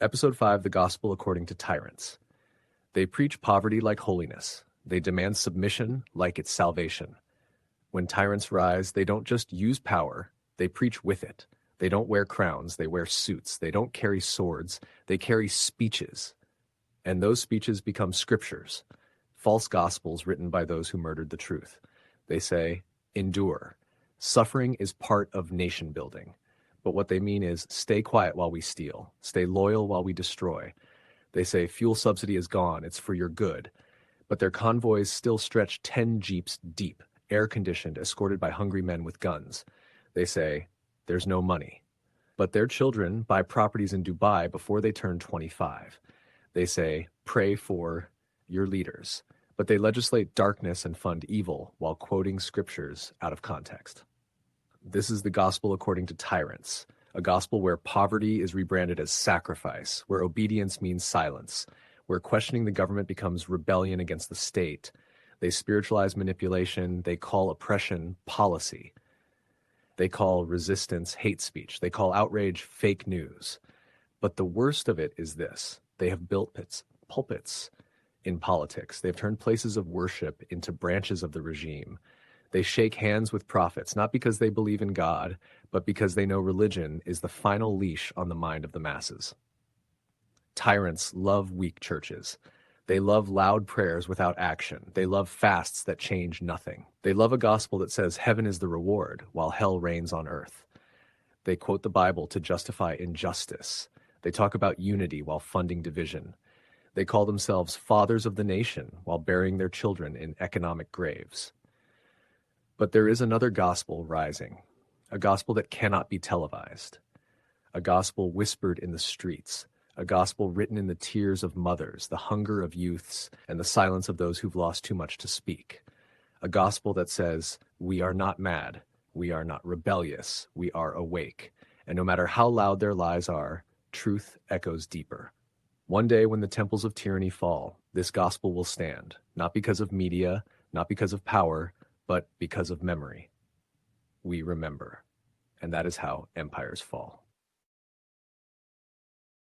Episode 5, The Gospel According to Tyrants. They preach poverty like holiness. They demand submission like it's salvation. When tyrants rise, they don't just use power, they preach with it. They don't wear crowns, they wear suits. They don't carry swords, they carry speeches. And those speeches become scriptures, false gospels written by those who murdered the truth. They say, endure. Suffering is part of nation building. But what they mean is stay quiet while we steal, stay loyal while we destroy. They say fuel subsidy is gone, it's for your good. But their convoys still stretch 10 jeeps deep, air-conditioned, escorted by hungry men with guns. They say, there's no money. But their children buy properties in Dubai before they turn 25. They say, pray for your leaders. But they legislate darkness and fund evil while quoting scriptures out of context. This is the gospel according to tyrants, a gospel where poverty is rebranded as sacrifice, where obedience means silence, where questioning the government becomes rebellion against the state. They spiritualize manipulation, they call oppression policy. They call resistance hate speech, they call outrage fake news. But the worst of it is this: they have built pulpits in politics. They've turned places of worship into branches of the regime. They shake hands with prophets, not because they believe in God, but because they know religion is the final leash on the mind of the masses. Tyrants love weak churches. They love loud prayers without action. They love fasts that change nothing. They love a gospel that says heaven is the reward while hell reigns on earth. They quote the Bible to justify injustice. They talk about unity while funding division. They call themselves fathers of the nation while burying their children in economic graves. But there is another gospel rising, a gospel that cannot be televised, a gospel whispered in the streets, a gospel written in the tears of mothers, the hunger of youths, and the silence of those who've lost too much to speak, a gospel that says, we are not mad, we are not rebellious, we are awake, and no matter how loud their lies are, truth echoes deeper. One day when the temples of tyranny fall, this gospel will stand, not because of media, not because of power, but because of memory. We remember. And that is how empires fall.